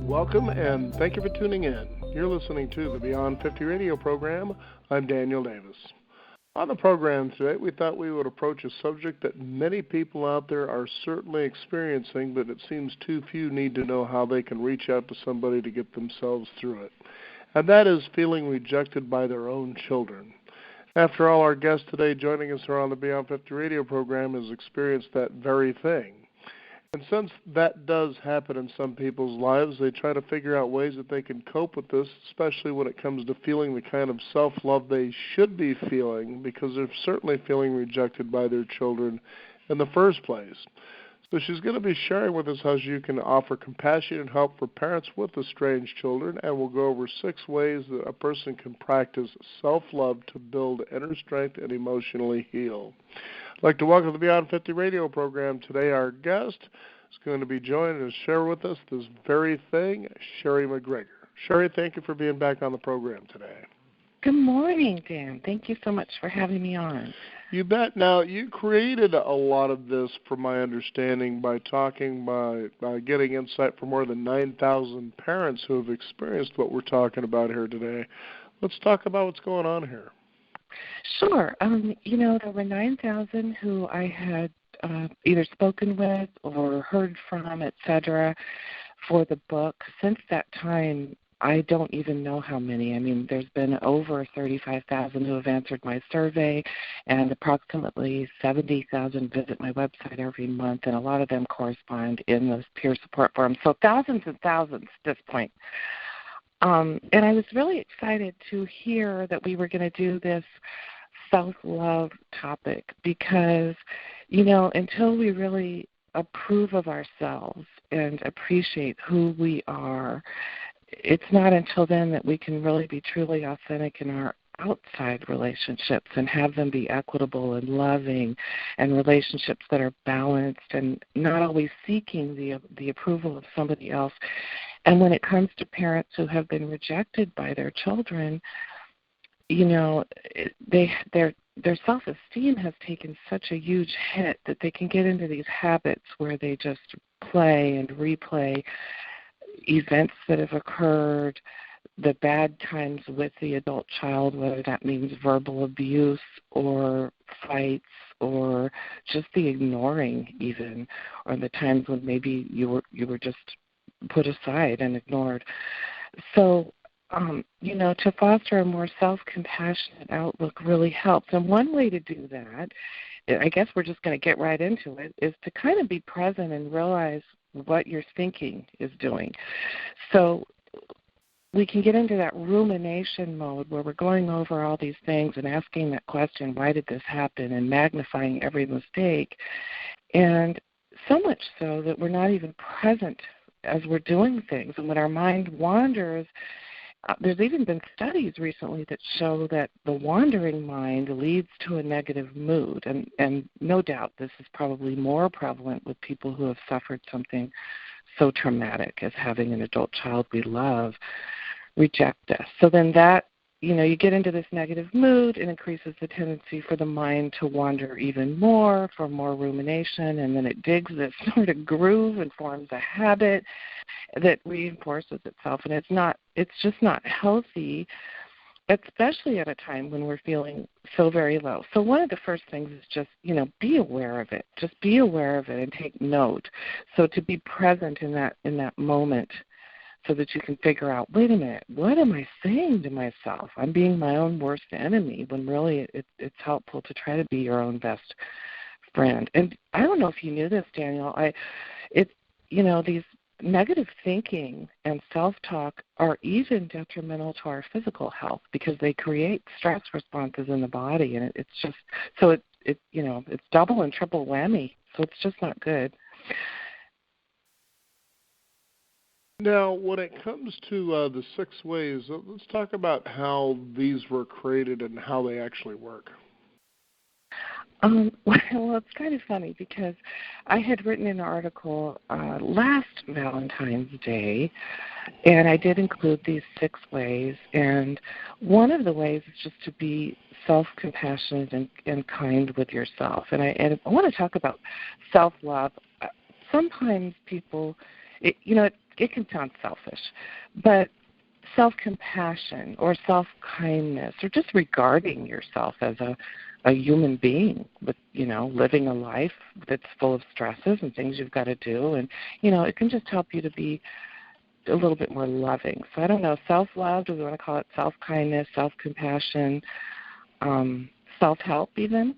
Welcome and thank you for tuning in. You're listening to the Beyond 50 radio program. I'm Daniel Davis. On the program today, we thought we would approach a subject that many people out there are certainly experiencing, but it seems too few need to know how they can reach out to somebody to get themselves through it. And that is feeling rejected by their own children. After all, our guest today joining us here on the Beyond 50 radio program has experienced that very thing. And since that does happen in some people's lives, they try to figure out ways that they can cope with this, especially when it comes to feeling the kind of self-love they should be feeling, because they're certainly feeling rejected by their children in the first place. So she's going to be sharing with us how you can offer compassion and help for parents with estranged children, and we'll go over 6 ways that a person can practice self-love to build inner strength and emotionally heal. I'd like to welcome to the Beyond 50 radio program today. Our guest is going to be joined and share with us this very thing, Sherry McGregor. Sherry, thank you for being back on the program today. Good morning, Dan. Thank you so much for having me on. You bet. Now, you created a lot of this, from my understanding, by getting insight from more than 9,000 parents who have experienced what we're talking about here today. Let's talk about what's going on here. Sure. There were 9,000 who I had either spoken with or heard from, etc., for the book. Since that time, I don't even know how many. I mean, there's been over 35,000 who have answered my survey, and approximately 70,000 visit my website every month, and a lot of them correspond in those peer support forums. So thousands and thousands at this point. And I was really excited to hear that we were going to do this self-love topic because, until we really approve of ourselves and appreciate who we are, it's not until then that we can really be truly authentic in our outside relationships and have them be equitable and loving, and relationships that are balanced and not always seeking the approval of somebody else. And when it comes to parents who have been rejected by their children, their self-esteem has taken such a huge hit that they can get into these habits where they just play and replay events that have occurred, the bad times with the adult child, whether that means verbal abuse or fights or just the ignoring even, or the times when maybe you were just put aside and ignored. So, to foster a more self-compassionate outlook really helps. And one way to do that, I guess we're just going to get right into it, is to kind of be present and realize what your thinking is doing. So we can get into that rumination mode where we're going over all these things and asking that question, why did this happen, and magnifying every mistake. And so much so that we're not even present as we're doing things. And when our mind wanders, there's even been studies recently that show that the wandering mind leads to a negative mood. And no doubt this is probably more prevalent with people who have suffered something so traumatic as having an adult child we love reject us. So then that, you get into this negative mood, and increases the tendency for the mind to wander even more, for more rumination, and then it digs this sort of groove and forms a habit that reinforces itself. And it's just not healthy, especially at a time when we're feeling so very low. So one of the first things is just, be aware of it. Just be aware of it and take note. So to be present in that moment, so that you can figure out, wait a minute, what am I saying to myself? I'm being my own worst enemy, when really it's helpful to try to be your own best friend. And I don't know if you knew this, Daniel. These negative thinking and self-talk are even detrimental to our physical health because they create stress responses in the body, and it's just so it's double and triple whammy. So it's just not good. Now, when it comes to the 6 ways, let's talk about how these were created and how they actually work. Well, it's kind of funny because I had written an article last Valentine's Day, and I did include these 6 ways. And one of the ways is just to be self-compassionate and kind with yourself. And I want to talk about self-love. Sometimes people, it can sound selfish, but self-compassion or self-kindness or just regarding yourself as a human being with, living a life that's full of stresses and things you've got to do. And, it can just help you to be a little bit more loving. So I don't know, self-love, do we want to call it self-kindness, self-compassion, self-help even?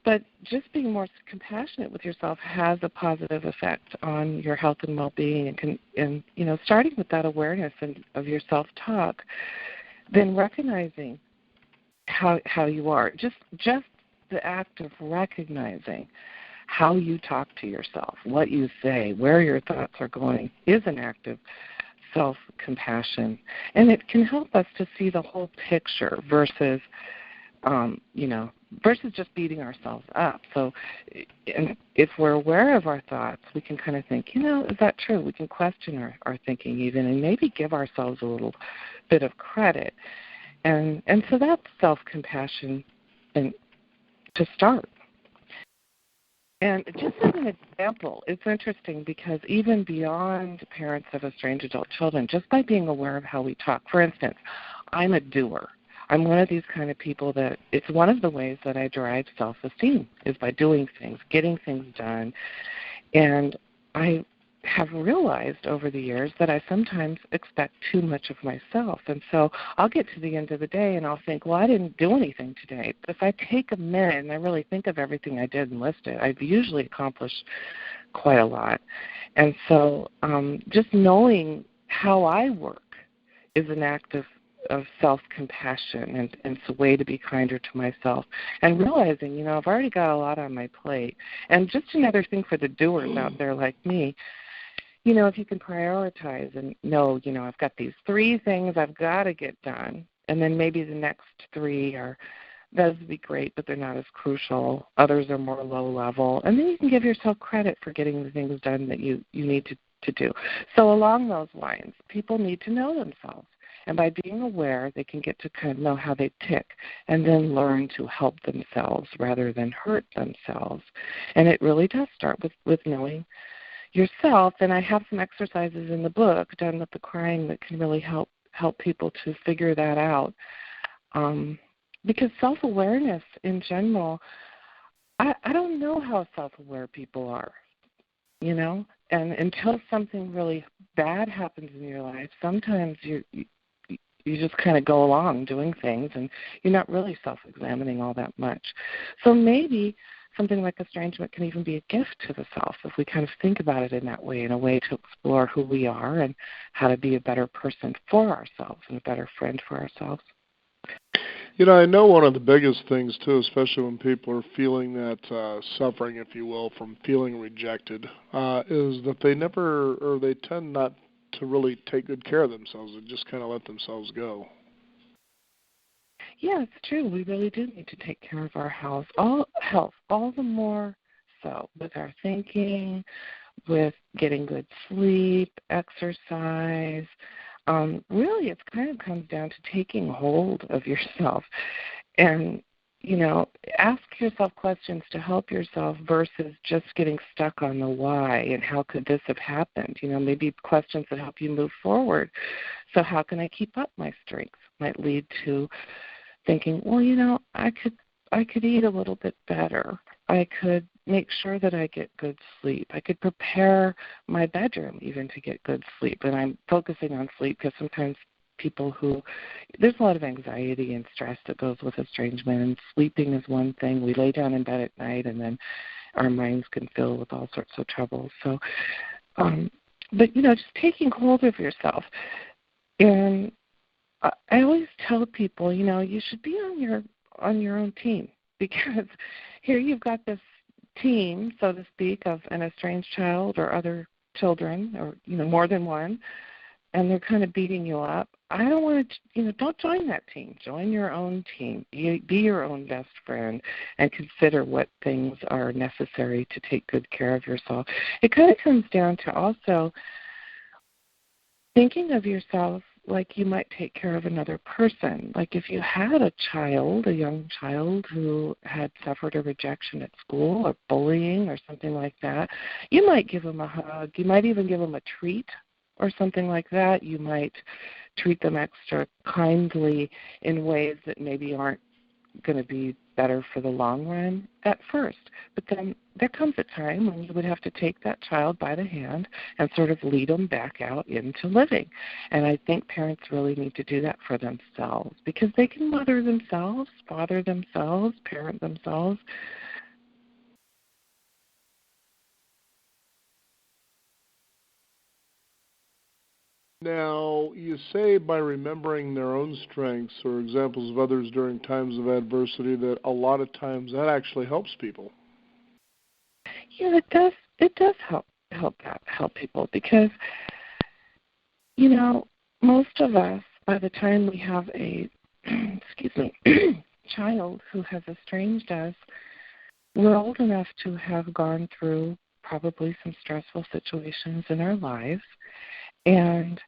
But just being more compassionate with yourself has a positive effect on your health and well-being, and starting with that awareness of your self-talk, then recognizing how you are. Just the act of recognizing how you talk to yourself, what you say, where your thoughts are going, is an act of self-compassion. And it can help us to see the whole picture versus just beating ourselves up. So if we're aware of our thoughts, we can kind of think, is that true? We can question our thinking even and maybe give ourselves a little bit of credit. And so that's self-compassion and to start. And just as an example, it's interesting because even beyond parents of estranged adult children, just by being aware of how we talk, for instance, I'm a doer. I'm one of these kind of people that it's one of the ways that I derive self-esteem is by doing things, getting things done. And I have realized over the years that I sometimes expect too much of myself. And so I'll get to the end of the day and I'll think, well, I didn't do anything today. But if I take a minute and I really think of everything I did and list it, I've usually accomplished quite a lot. And so just knowing how I work is an act of self-compassion, and it's a way to be kinder to myself. And realizing, I've already got a lot on my plate. And just another thing for the doers out there like me, if you can prioritize and know, I've got these 3 things I've got to get done, and then maybe the next 3 those would be great, but they're not as crucial. Others are more low level. And then you can give yourself credit for getting the things done that you need to do. So along those lines, people need to know themselves. And by being aware, they can get to kind of know how they tick and then learn to help themselves rather than hurt themselves. And it really does start with knowing yourself. And I have some exercises in the book, Done with the Crying, that can really help people to figure that out. Because self-awareness in general, I don't know how self-aware people are, And until something really bad happens in your life, sometimes you just kind of go along doing things and you're not really self-examining all that much. So maybe something like estrangement can even be a gift to the self if we kind of think about it in that way, in a way to explore who we are and how to be a better person for ourselves and a better friend for ourselves. I know one of the biggest things, too, especially when people are feeling that suffering, if you will, from feeling rejected, is that they tend not to really take good care of themselves and just kind of let themselves go. Yeah, it's true. We really do need to take care of our health, all the more so with our thinking, with getting good sleep, exercise. Really, it kind of comes down to taking hold of yourself and, ask yourself questions to help yourself versus just getting stuck on the why and how could this have happened. Maybe questions that help you move forward. So how can I keep up my strengths? Might lead to thinking, well, I could eat a little bit better. I could make sure that I get good sleep. I could prepare my bedroom even to get good sleep. And I'm focusing on sleep because sometimes there's a lot of anxiety and stress that goes with estrangement, and sleeping is one thing. We lay down in bed at night and then our minds can fill with all sorts of trouble. So, but just taking hold of yourself. And I always tell people, you should be on your own team, because here you've got this team, so to speak, of an estranged child or other children, or more than one, and they're kind of beating you up. I don't want to, don't join that team. Join your own team. Be your own best friend and consider what things are necessary to take good care of yourself. It kind of comes down to also thinking of yourself like you might take care of another person. Like if you had a young child who had suffered a rejection at school or bullying or something like that, you might give them a hug. You might even give them a treat or something like that, you might treat them extra kindly in ways that maybe aren't going to be better for the long run at first. But then there comes a time when you would have to take that child by the hand and sort of lead them back out into living. And I think parents really need to do that for themselves, because they can mother themselves, father themselves, parent themselves. Now, you say by remembering their own strengths or examples of others during times of adversity that a lot of times that actually helps people. Yeah, it does. It does help people, because most of us, by the time we have a excuse me child who has estranged us, we're old enough to have gone through probably some stressful situations in our lives, and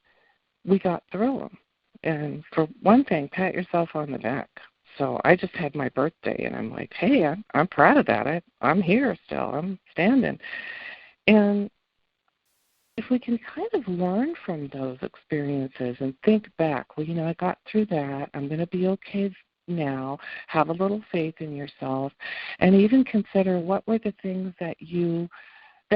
we got through them. And for one thing, pat yourself on the back. So I just had my birthday, and I'm like, hey, I'm proud of that. I'm here still. I'm standing. And if we can kind of learn from those experiences and think back, well, I got through that. I'm going to be okay now. Have a little faith in yourself, and even consider what were the things that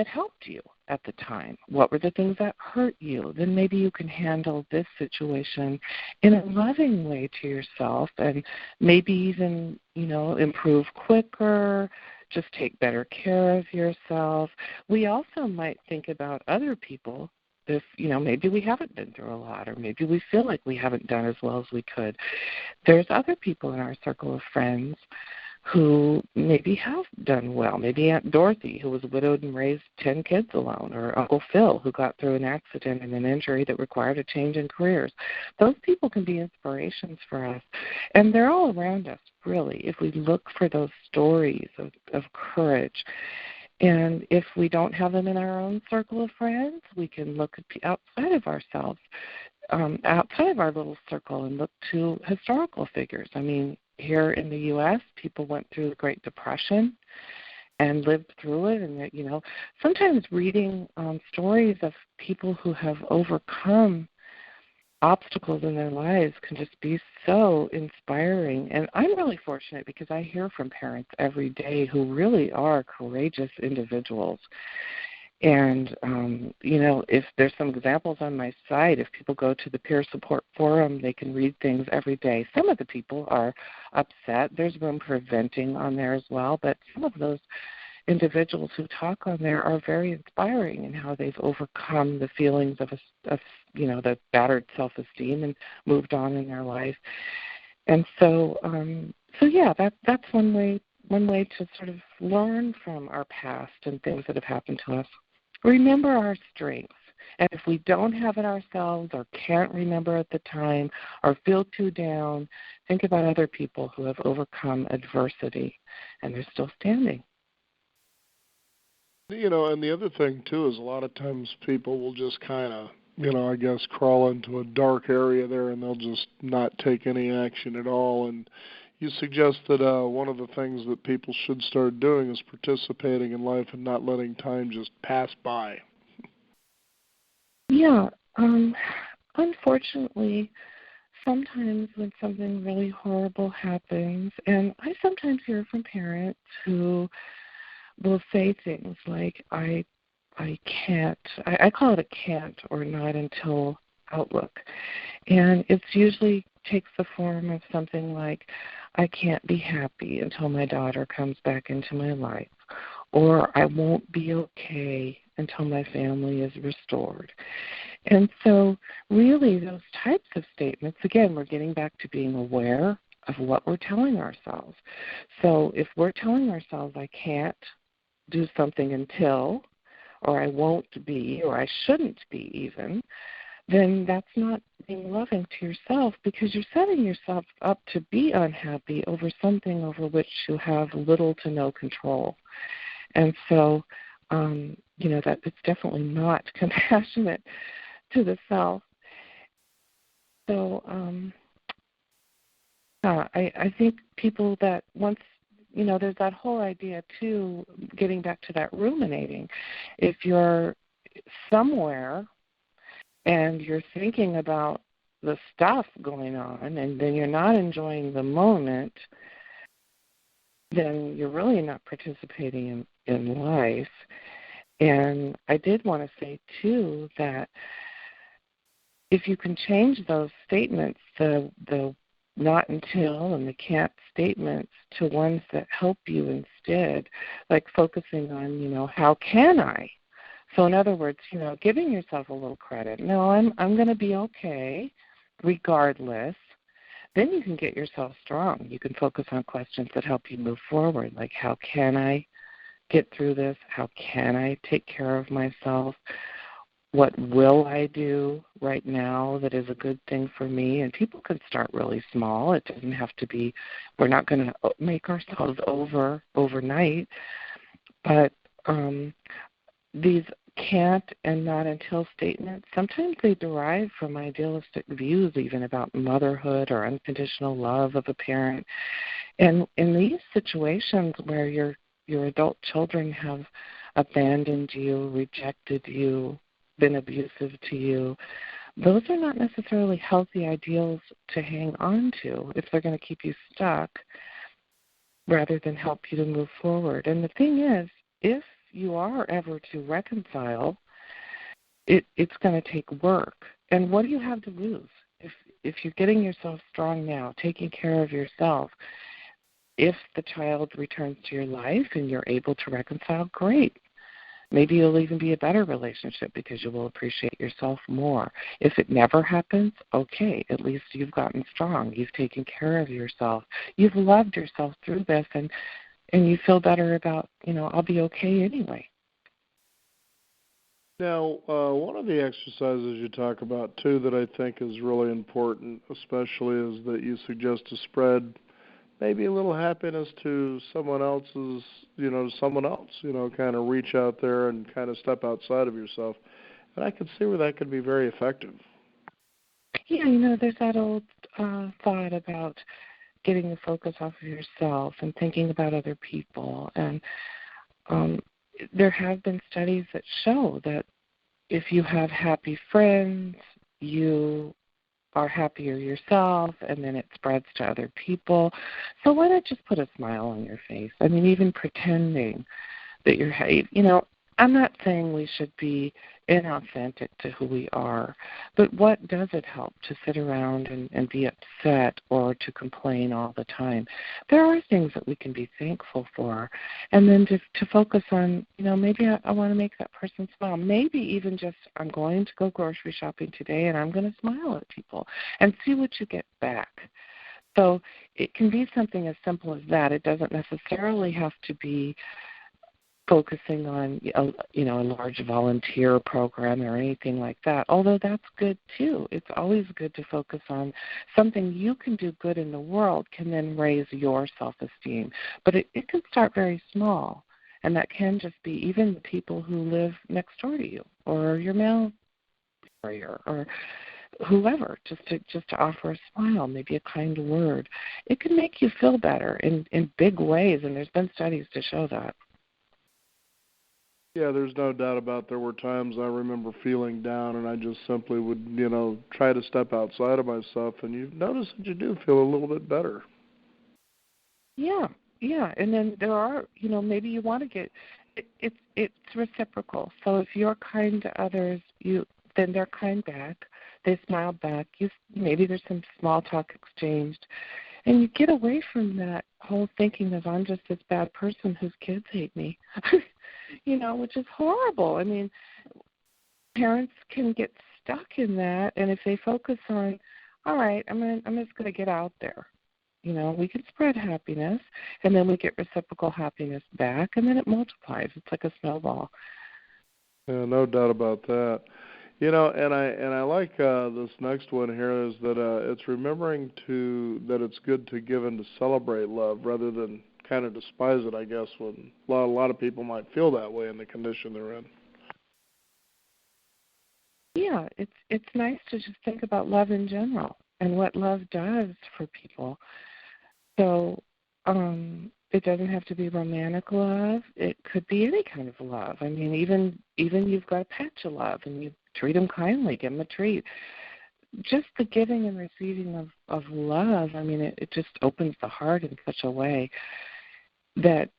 helped you at the time. What were the things that hurt you? Then maybe you can handle this situation in a loving way to yourself, and maybe even, improve quicker, just take better care of yourself. We also might think about other people. If, maybe we haven't been through a lot, or maybe we feel like we haven't done as well as we could. There's other people in our circle of friends who maybe have done well. Maybe Aunt Dorothy, who was widowed and raised 10 kids alone, or Uncle Phil, who got through an accident and an injury that required a change in careers. Those people can be inspirations for us, and they're all around us, really, if we look for those stories of courage. And if we don't have them in our own circle of friends, we can look outside of ourselves, outside of our little circle, and look to historical figures. I mean, here in the U.S., people went through the Great Depression and lived through it. And, sometimes reading stories of people who have overcome obstacles in their lives can just be so inspiring. And I'm really fortunate because I hear from parents every day who really are courageous individuals. And, if there's some examples on my site, if people go to the Peer Support Forum, they can read things every day. Some of the people are upset. There's room for venting on there as well. But some of those individuals who talk on there are very inspiring in how they've overcome the feelings of the battered self-esteem and moved on in their life. And so yeah, that's one way to sort of learn from our past and things that have happened to us. Remember our strengths. And if we don't have it ourselves or can't remember at the time or feel too down, think about other people who have overcome adversity and they're still standing. And the other thing, too, is a lot of times people will just kind of, I guess, crawl into a dark area there and they'll just not take any action at all. And you suggest that one of the things that people should start doing is participating in life and not letting time just pass by. Yeah. Unfortunately, sometimes when something really horrible happens, and I sometimes hear from parents who will say things like, I can't, I call it a can't or not until outlook. And it's usually takes the form of something like, I can't be happy until my daughter comes back into my life, or I won't be okay until my family is restored. And so really those types of statements, again, we're getting back to being aware of what we're telling ourselves. So if we're telling ourselves, I can't do something until, or I won't be, or I shouldn't be even, then that's not being loving to yourself, because you're setting yourself up to be unhappy over something over which you have little to no control. And so, that it's definitely not compassionate to the self. So, I think people that once, there's that whole idea too, getting back to that ruminating. If you're somewhere and you're thinking about the stuff going on, and then you're not enjoying the moment, then you're really not participating in life. And I did want to say, too, that if you can change those statements, the not until and the can't statements, to ones that help you instead, like focusing on, how can I? So in other words, giving yourself a little credit. No, I'm going to be okay regardless. Then you can get yourself strong. You can focus on questions that help you move forward, like how can I get through this? How can I take care of myself? What will I do right now that is a good thing for me? And people can start really small. It doesn't have to be, we're not going to make ourselves overnight. But these can't and not until statements, sometimes they derive from idealistic views even about motherhood or unconditional love of a parent. And in these situations where your adult children have abandoned you, rejected you, been abusive to you, those are not necessarily healthy ideals to hang on to if they're going to keep you stuck rather than help you to move forward. And the thing is, if you are ever to reconcile, it's going to take work. And what do you have to lose? If you're getting yourself strong now, taking care of yourself, if the child returns to your life and you're able to reconcile, great. Maybe it'll even be a better relationship because you will appreciate yourself more. If it never happens, okay, at least you've gotten strong. You've taken care of yourself. You've loved yourself through this, and you feel better about, I'll be okay anyway. Now, one of the exercises you talk about, too, that I think is really important, especially, is that you suggest to spread maybe a little happiness to someone else's, someone else, kind of reach out there and kind of step outside of yourself. And I can see where that could be very effective. Yeah, there's that old thought about getting the focus off of yourself and thinking about other people. And there have been studies that show that if you have happy friends, you are happier yourself, and then it spreads to other people. So why not just put a smile on your face? I mean, even pretending that you're, I'm not saying we should be inauthentic to who we are, but what does it help to sit around and be upset or to complain all the time? There are things that we can be thankful for, and then to focus on, maybe I want to make that person smile. Maybe even just, I'm going to go grocery shopping today and I'm going to smile at people and see what you get back. So it can be something as simple as that. It doesn't necessarily have to be focusing on a large volunteer program or anything like that, although that's good too. It's always good to focus on something you can do good in the world can then raise your self-esteem. But it can start very small, and that can just be even the people who live next door to you or your mail carrier or whoever, just to offer a smile, maybe a kind word. It can make you feel better in big ways, and there's been studies to show that. Yeah, there's no doubt about there were times I remember feeling down, and I just simply would, try to step outside of myself, and you notice that you do feel a little bit better. Yeah, and then there are, maybe you want to get, it's reciprocal. So if you're kind to others, then they're kind back. They smile back. Maybe there's some small talk exchanged, and you get away from that whole thinking of I'm just this bad person whose kids hate me. Which is horrible. I mean, parents can get stuck in that, and if they focus on, all right, I'm just going to get out there. We can spread happiness, and then we get reciprocal happiness back, and then it multiplies. It's like a snowball. Yeah, no doubt about that. And I like this next one here is that it's remembering that it's good to give and to celebrate love rather than kind of despise it, I guess, when a lot of people might feel that way in the condition they're in. Yeah, it's nice to just think about love in general and what love does for people. So it doesn't have to be romantic love. It could be any kind of love. I mean, even you've got a pet you love, and treat them kindly, give them a treat. Just the giving and receiving of love, I mean, it just opens the heart in such a way that,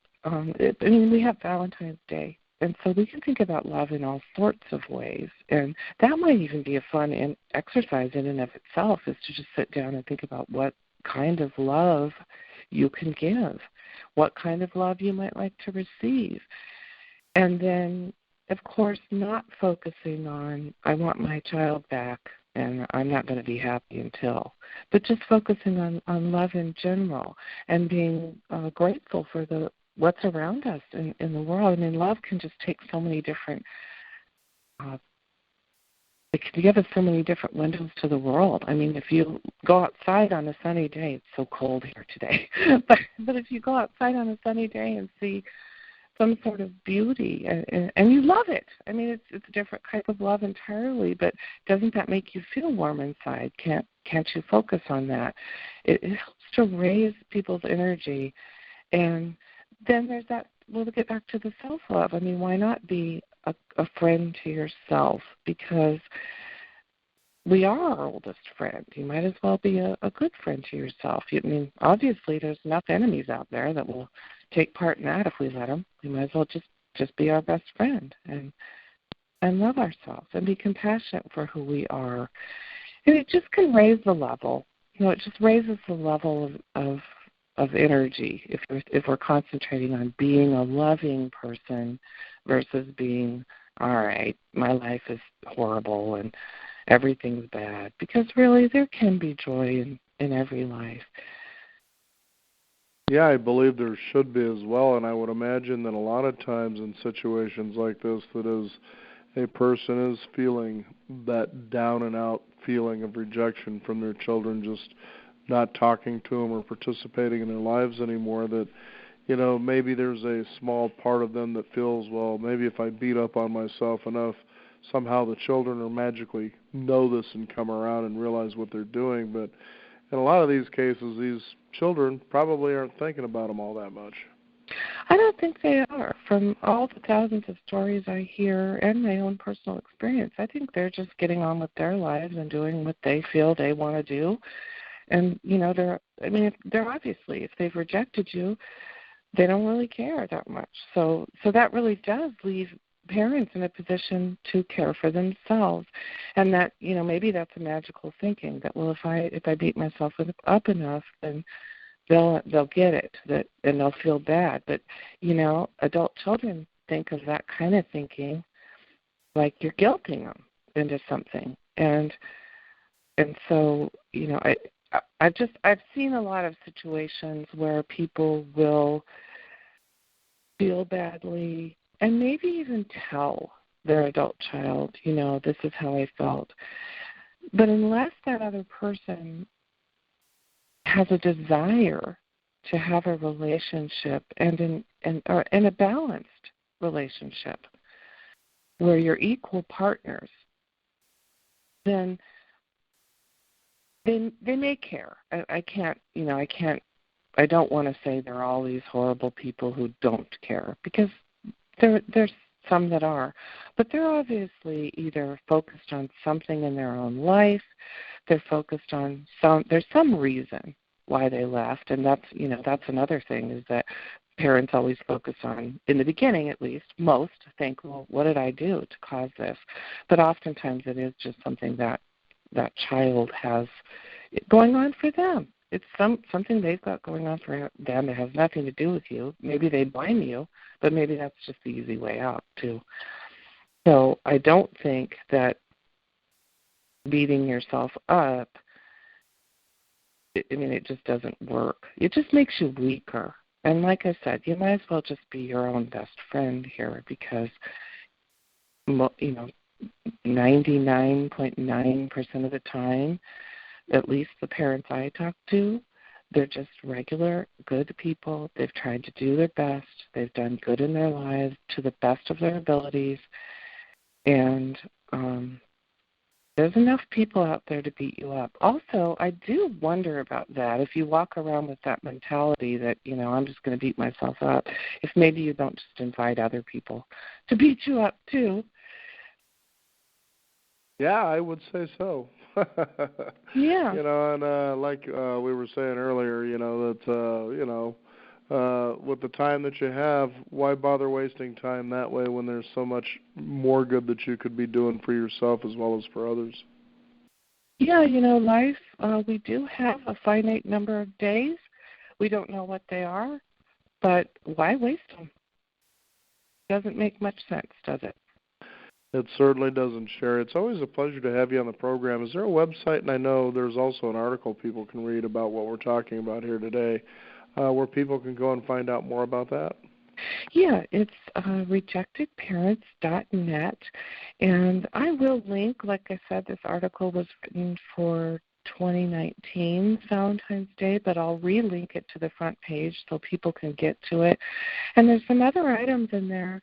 we have Valentine's Day, and so we can think about love in all sorts of ways. And that might even be a fun exercise in and of itself, is to just sit down and think about what kind of love you can give, what kind of love you might like to receive. And then, of course, not focusing on, I want my child back and I'm not going to be happy until, but just focusing on love in general and being grateful for what's around us in the world. I mean, love can just take so many different, it can give us so many different windows to the world. I mean, if you go outside on a sunny day, it's so cold here today, but if you go outside on a sunny day and see some sort of beauty and you love it, I mean, it's a different type of love entirely, but doesn't that make you feel warm inside? Can't you focus on that? It helps to raise people's energy. And then there's that, we'll get back to the self-love. I mean, why not be a friend to yourself? Because we are our oldest friend. You might as well be a good friend to yourself. I mean, obviously there's enough enemies out there that will take part in that if we let them. We might as well just be our best friend and love ourselves and be compassionate for who we are. And it just can raise the level. It just raises the level of energy if we're concentrating on being a loving person versus being, all right, my life is horrible and everything's bad. Because really there can be joy in every life. Yeah, I believe there should be as well, and I would imagine that a lot of times in situations like this, that as a person is feeling that down and out feeling of rejection from their children, just not talking to them or participating in their lives anymore, that, maybe there's a small part of them that feels, well, maybe if I beat up on myself enough, somehow the children will magically know this and come around and realize what they're doing. But in a lot of these cases, these children probably aren't thinking about them all that much. I don't think they are. From all the thousands of stories I hear and my own personal experience, I think they're just getting on with their lives and doing what they feel they want to do. And, they're obviously, if they've rejected you, they don't really care that much. So that really does leave parents in a position to care for themselves. And that, maybe that's a magical thinking that, well, if I beat myself up enough, then they'll get it, and they'll feel bad. But, adult children think of that kind of thinking like you're guilting them into something. And so, I've seen a lot of situations where people will feel badly and maybe even tell their adult child, this is how I felt. But unless that other person has a desire to have a relationship and a balanced relationship where you're equal partners, then they may care. I don't want to say there are all these horrible people who don't care, because there's some that are, but they're obviously either focused on something in their own life, they're focused on there's some reason why they left, and that's another thing, is that parents always focus on, in the beginning at least, most think, well, what did I do to cause this? But oftentimes it is just something that child has going on for them. It's something they've got going on for them. It has nothing to do with you. Maybe they blame you, but maybe that's just the easy way out too. So I don't think that beating yourself up, it just doesn't work. It just makes you weaker. And like I said, you might as well just be your own best friend here, because 99.9% of the time, at least the parents I talk to, they're just regular, good people. They've tried to do their best. They've done good in their lives to the best of their abilities. And there's enough people out there to beat you up. Also, I do wonder about that. If you walk around with that mentality that, I'm just going to beat myself up, if maybe you don't just invite other people to beat you up too. Yeah, I would say so. Yeah. And like we were saying earlier, with the time that you have, why bother wasting time that way when there's so much more good that you could be doing for yourself as well as for others? Yeah, life, we do have a finite number of days. We don't know what they are, but why waste them? Doesn't make much sense, does it? It certainly doesn't, Sherry. It's always a pleasure to have you on the program. Is there a website, and I know there's also an article people can read about what we're talking about here today, where people can go and find out more about that? Yeah, it's rejectedparents.net, and I will link, like I said, this article was written for 2019 Valentine's Day, but I'll relink it to the front page so people can get to it. And there's some other items in there.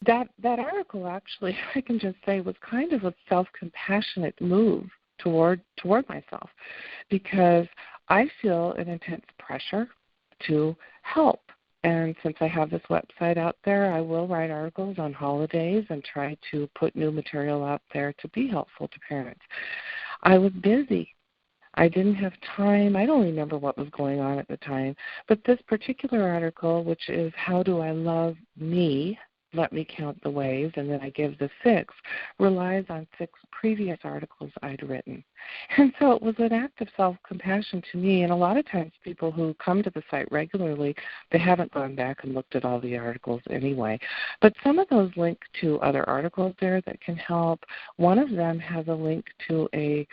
That article actually, I can just say, was kind of a self-compassionate move toward myself, because I feel an intense pressure to help. And since I have this website out there, I will write articles on holidays and try to put new material out there to be helpful to parents. I was busy. I didn't have time. I don't remember what was going on at the time. But this particular article, which is How Do I Love Me? Let Me Count the Ways, and then I give the 6, relies on 6 previous articles I'd written. And so it was an act of self-compassion to me. And a lot of times people who come to the site regularly, they haven't gone back and looked at all the articles anyway. But some of those link to other articles there that can help. One of them has a link to a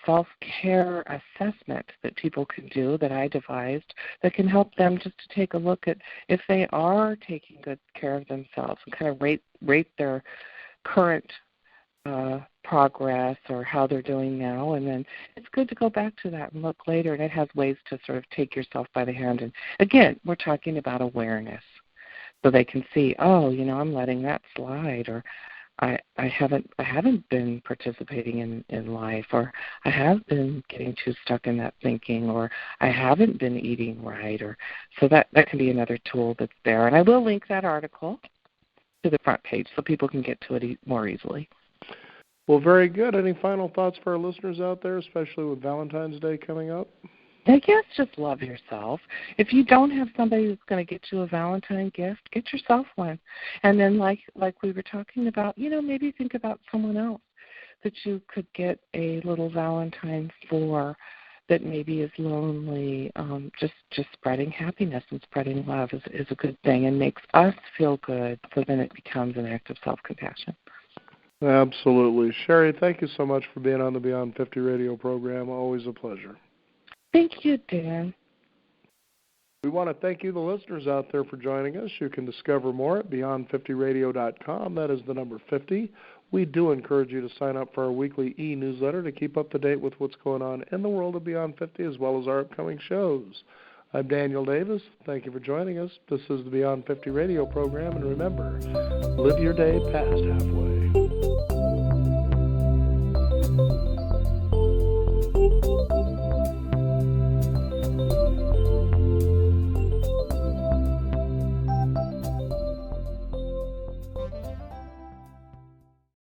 self-care assessment that people can do that I devised that can help them just to take a look at if they are taking good care of themselves and kind of rate their current progress or how they're doing now. And then it's good to go back to that and look later, and it has ways to sort of take yourself by the hand. And again, we're talking about awareness, so they can see, oh, I'm letting that slide, or I haven't been participating in life, or I have been getting too stuck in that thinking, or I haven't been eating right, or so that can be another tool that's there. And I will link that article to the front page so people can get to it more easily. Well, very good. Any final thoughts for our listeners out there, especially with Valentine's Day coming up? I guess just love yourself. If you don't have somebody that's going to get you a Valentine gift, get yourself one. And then like we were talking about, maybe think about someone else that you could get a little Valentine for that maybe is lonely. Just spreading happiness and spreading love is a good thing and makes us feel good, so then it becomes an act of self-compassion. Absolutely. Sherry, thank you so much for being on the Beyond 50 radio program. Always a pleasure. Thank you, Dan. We want to thank you, the listeners out there, for joining us. You can discover more at beyond50radio.com. That is the number 50. We do encourage you to sign up for our weekly e-newsletter to keep up to date with what's going on in the world of Beyond 50 as well as our upcoming shows. I'm Daniel Davis. Thank you for joining us. This is the Beyond 50 radio program. And remember, live your day past halfway.